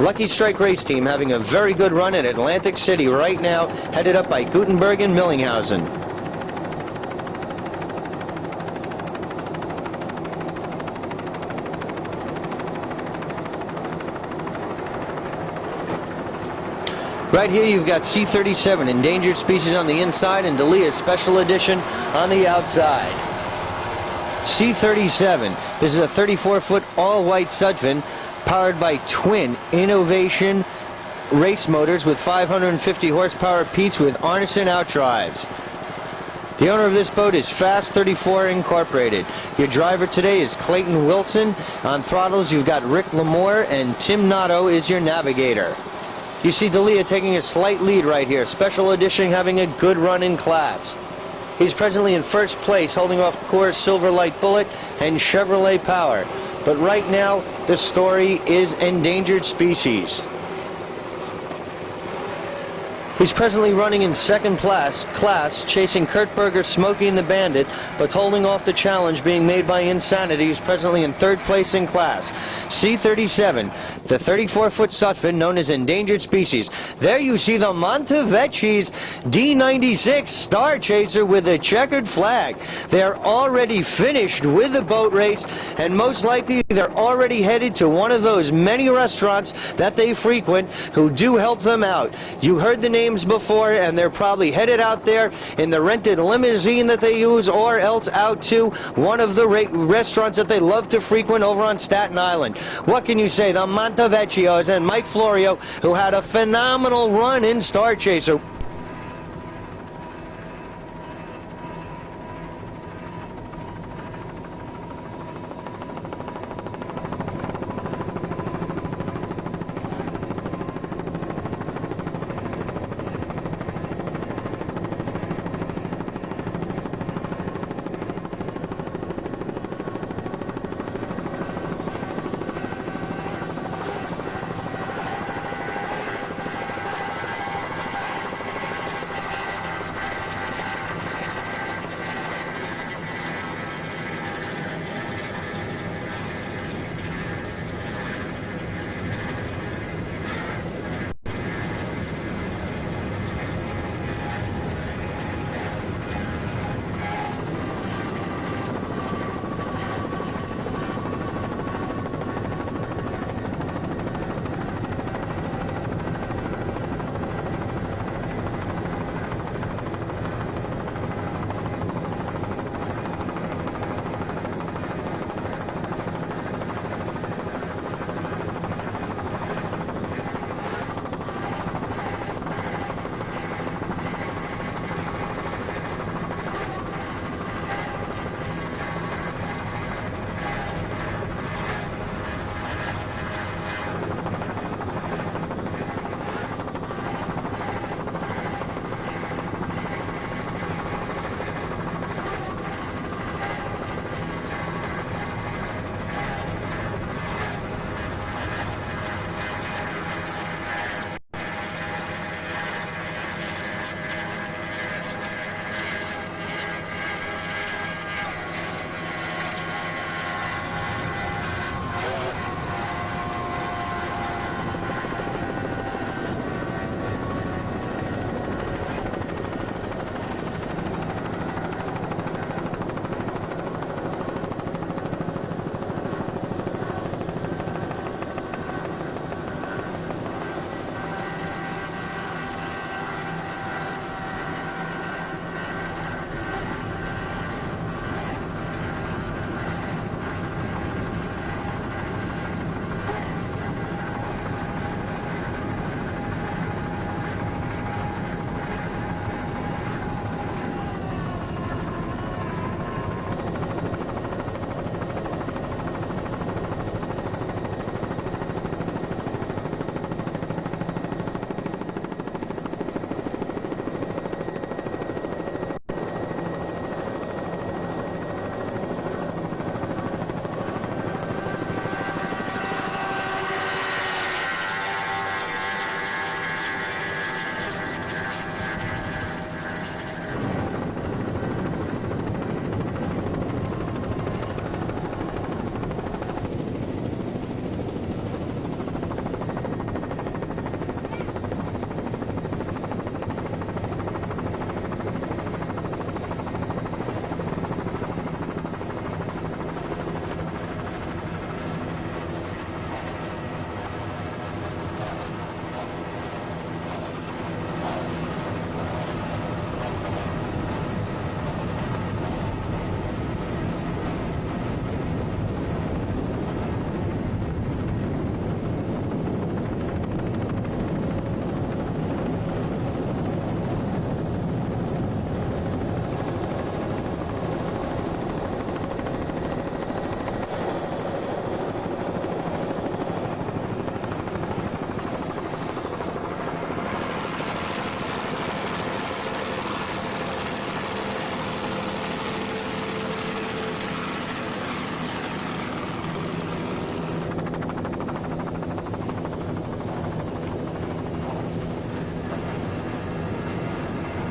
Lucky Strike race team having a very good run at Atlantic City right now, headed up by Gutenberg and Millinghausen. Right here you've got C-37, endangered species on the inside, and Delia's Special Edition on the outside. C-37, this is a 34-foot all-white Sudfin powered by twin Innovation race motors with 550 horsepower Peets with Arneson outdrives. The owner of this boat is Fast 34 Incorporated. Your driver today is Clayton Wilson. On throttles you've got Rick Lamore, and Tim Notto is your navigator. You see Delia taking a slight lead right here. Special Edition having a good run in class. He's presently in first place, holding off Coors Silverlight Bullet and Chevrolet Power. But right now, the story is endangered species. He's presently running in second class, chasing Kurt Berger, Smokey and the Bandit, but holding off the challenge being made by Insanity. He's presently in third place in class. C-37, the 34-foot Sutphin known as endangered species. There you see the Montevecchi's D96 Star Chaser with a checkered flag. They're already finished with the boat race, and most likely they're already headed to one of those many restaurants that they frequent who do help them out. You heard the names before, and they're probably headed out there in the rented limousine that they use, or else out to one of the restaurants that they love to frequent over on Staten Island. What can you say? The Montevecchios and Mike Florio, who had a phenomenal run in Star Chaser.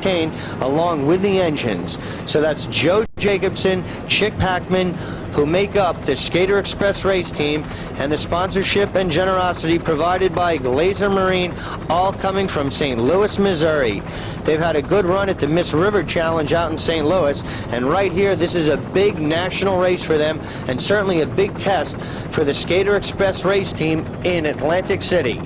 campaign along with the engines. So that's Joe Jacobson, Chick Packman, who make up the Skater Express race team, and the sponsorship and generosity provided by Glazer Marine, all coming from St. Louis, Missouri. They've had a good run at the Miss River Challenge out in St. Louis, and right here, this is a big national race for them, and certainly a big test for the Skater Express race team in Atlantic City.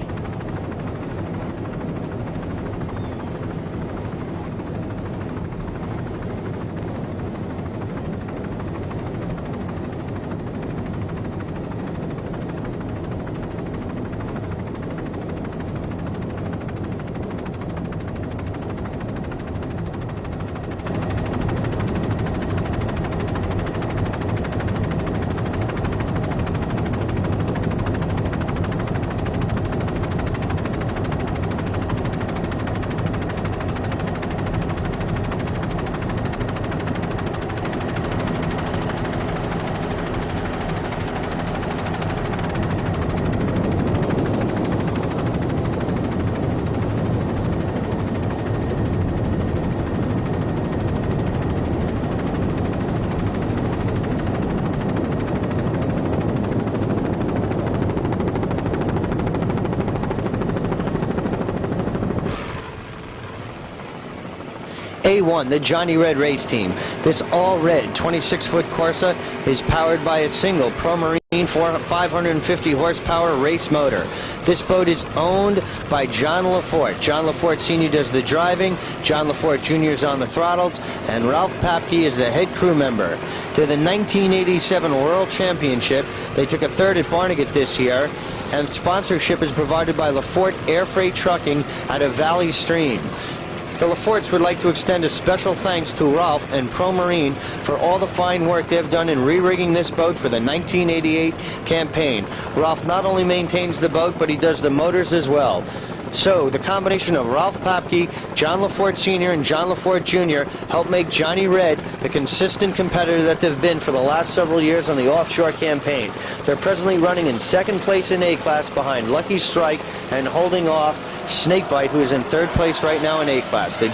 A1, the Johnny Red race team. This all-red 26-foot Corsa is powered by a single Pro Marine 550 horsepower race motor. This boat is owned by John LaForte. John LaForte Sr. does the driving, John LaForte Jr. is on the throttles, and Ralph Papke is the head crew member. To the 1987 World Championship, they took a third at Barnegat this year, and sponsorship is provided by LaForte Air Freight Trucking out of Valley Stream. The LaFortes would like to extend a special thanks to Ralph and Pro Marine for all the fine work they've done in re-rigging this boat for the 1988 campaign. Ralph not only maintains the boat, but he does the motors as well. So, the combination of Ralph Papke, John LaForte Sr., and John LaForte Jr. helped make Johnny Red the consistent competitor that they've been for the last several years on the Offshore campaign. They're presently running in second place in A-Class behind Lucky Strike and holding off Snakebite, who is in third place right now in A-Class. The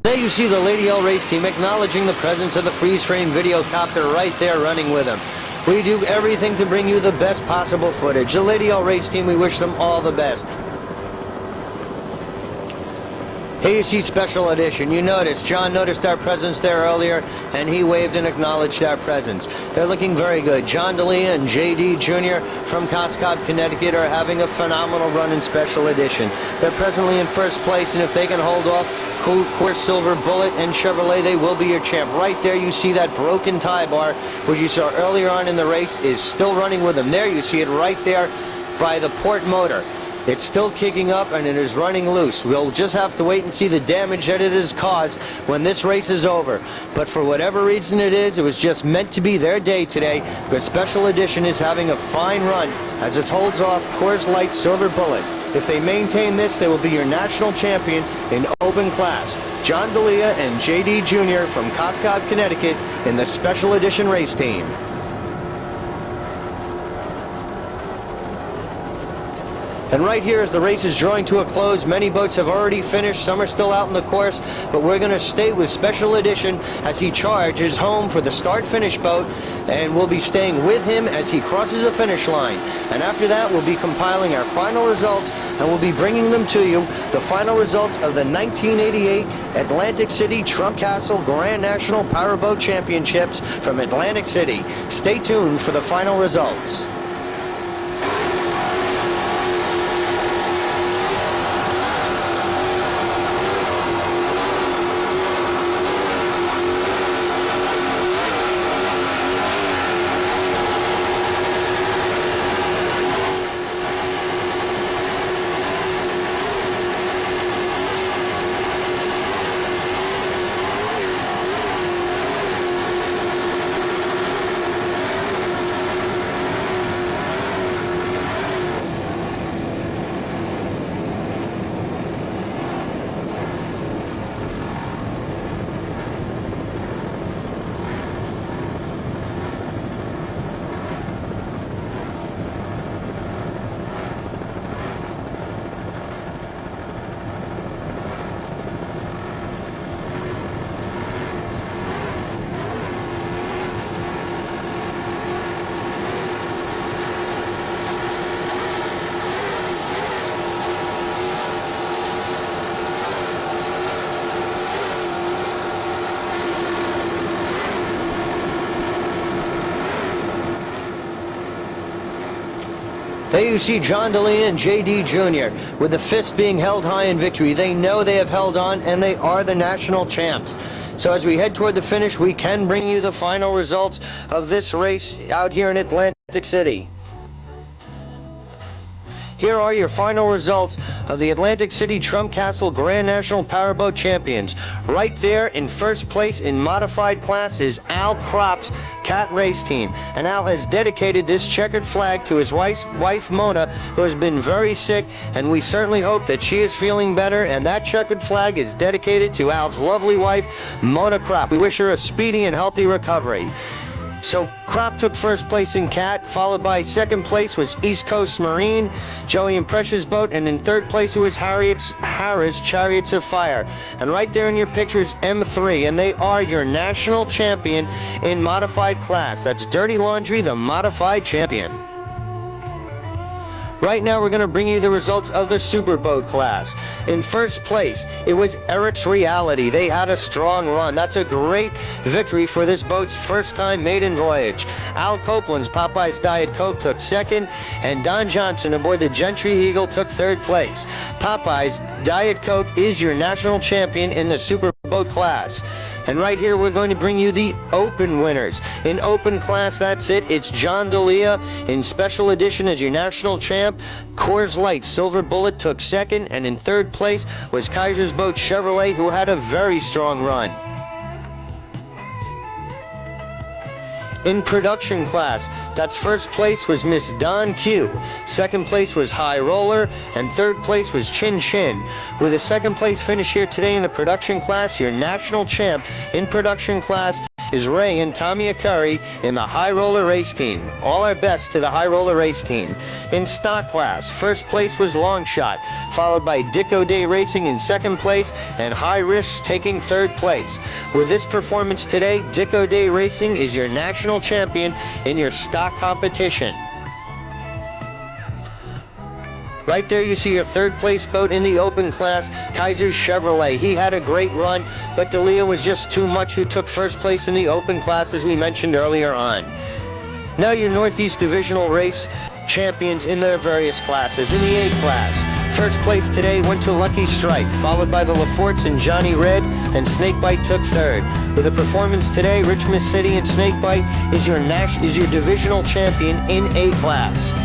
There you see the Lady L race team acknowledging the presence of the freeze frame video copter right there running with them. We do everything to bring you the best possible footage. The Lady L race team, we wish them all the best. Here you see Special Edition. You noticed, John noticed our presence there earlier, and he waved and acknowledged our presence. They're looking very good. John D'Elia and J.D. Jr. from Coscob, Connecticut are having a phenomenal run in Special Edition. They're presently in first place, and if they can hold off Coors Silver Bullet and Chevrolet, they will be your champ. Right there you see that broken tie bar, which you saw earlier on in the race, is still running with them. There you see it right there by the port motor. It's still kicking up and it is running loose. We'll just have to wait and see the damage that it has caused when this race is over. But for whatever reason it was just meant to be their day today, because Special Edition is having a fine run as it holds off Coors Light Silver Bullet. If they maintain this, they will be your national champion in open class. John D'Elia and J.D. Jr. from Coscob, Connecticut in the Special Edition race team. And right here, as the race is drawing to a close, many boats have already finished, some are still out in the course, but we're going to stay with Special Edition as he charges home for the start-finish boat, and we'll be staying with him as he crosses the finish line. And after that, we'll be compiling our final results, and we'll be bringing them to you, the final results of the 1988 Atlantic City Trump Castle Grand National Powerboat Championships from Atlantic City. Stay tuned for the final results. There you see John D'Elia and J.D. Jr. with the fist being held high in victory. They know they have held on, and they are the national champs. So as we head toward the finish, we can bring you the final results of this race out here in Atlantic City. Here are your final results of the Atlantic City Trump Castle Grand National Powerboat Champions. Right there in first place in modified class is Al Kropp's Cat Race Team. And Al has dedicated this checkered flag to his wife Mona, who has been very sick, and we certainly hope that she is feeling better, and that checkered flag is dedicated to Al's lovely wife, Mona Kropp. We wish her a speedy and healthy recovery. So Kropp took first place in Cat, followed by second place was East Coast Marine, Joey and Precious Boat, and in third place it was Harris Chariots of Fire. And right there in your picture is M3, and they are your national champion in modified class. That's Dirty Laundry, the modified champion. Right now we're going to bring you the results of the Superboat class. In first place, it was Eric's Reality. They had a strong run. That's a great victory for this boat's first time maiden voyage. Al Copeland's Popeye's Diet Coke took second, and Don Johnson aboard the Gentry Eagle took third place. Popeye's Diet Coke is your national champion in the Superboat class. And right here we're going to bring you the open winners. In open class, that's it. It's John D'Elia in special edition as your national champ. Coors Light Silver Bullet took second, and in third place was Kaiser's Boat Chevrolet, who had a very strong run. In production class, that's first place was Miss Don Q, second place was High Roller, and third place was Chin Chin. With a second place finish here today in the production class, your national champ in production class is Ray and Tommy Curry in the High Roller Race Team. All our best to the High Roller Race Team. In stock class, first place was Long Shot, followed by Dick O'Day Racing in second place, and High Risk taking third place. With this performance today, Dick O'Day Racing is your national champion in your stock competition. Right there you see your third place boat in the open class, Kaiser's Chevrolet. He had a great run, but D'Elia was just too much, who took first place in the open class as we mentioned earlier on. Now your Northeast Divisional Race champions in their various classes. In the A class, first place today went to Lucky Strike, followed by the LaForts and Johnny Red, and Snakebite took third. With a performance today, Richmond City and Snakebite is your divisional champion in A class.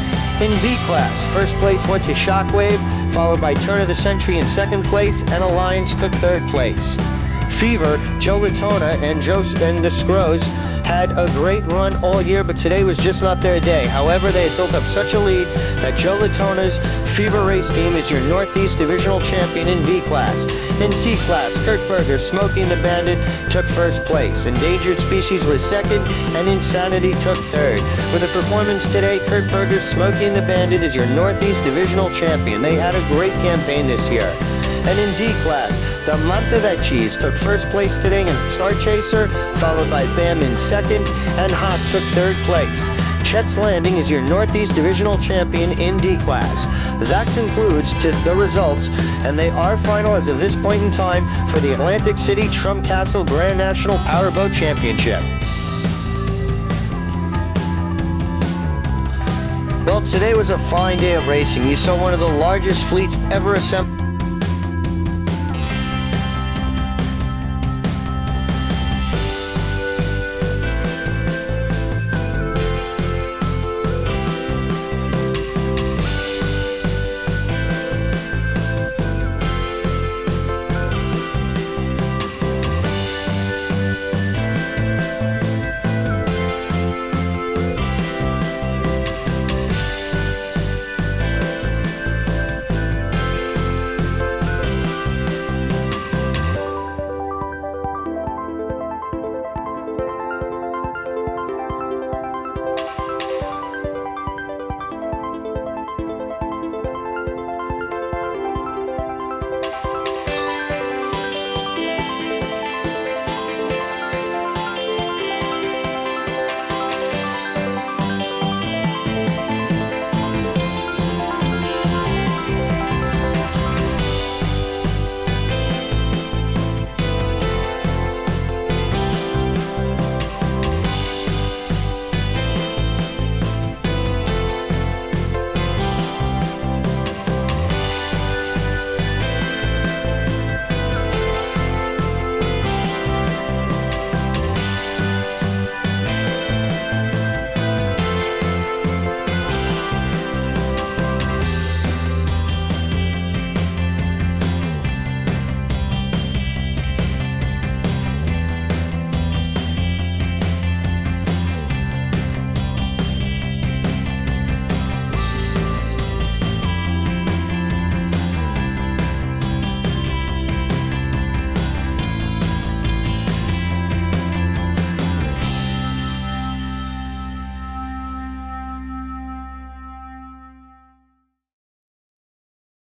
In B class, first place went to Shockwave, followed by Turn of the Century in second place, and Alliance took third place. Fever, Joe Latona, and the Scrows had a great run all year, but today was just not their day. However, they had built up such a lead that Joe Latona's Fever Race Team is your Northeast Divisional Champion in B class. In C class, Kurt Berger, Smokey and the Bandit, took first place. Endangered Species was second, and Insanity took third. With a performance today, Kurt Berger, Smokey and the Bandit is your Northeast Divisional Champion. They had a great campaign this year. And in D class, the Montevecchis took first place today in Star Chaser, followed by Bam in second, and Hawk took third place. Chet's Landing is your Northeast Divisional Champion in D class. That concludes the results, and they are final as of this point in time for the Atlantic City Trump Castle Grand National Powerboat Championship. Well, today was a fine day of racing. You saw one of the largest fleets ever assembled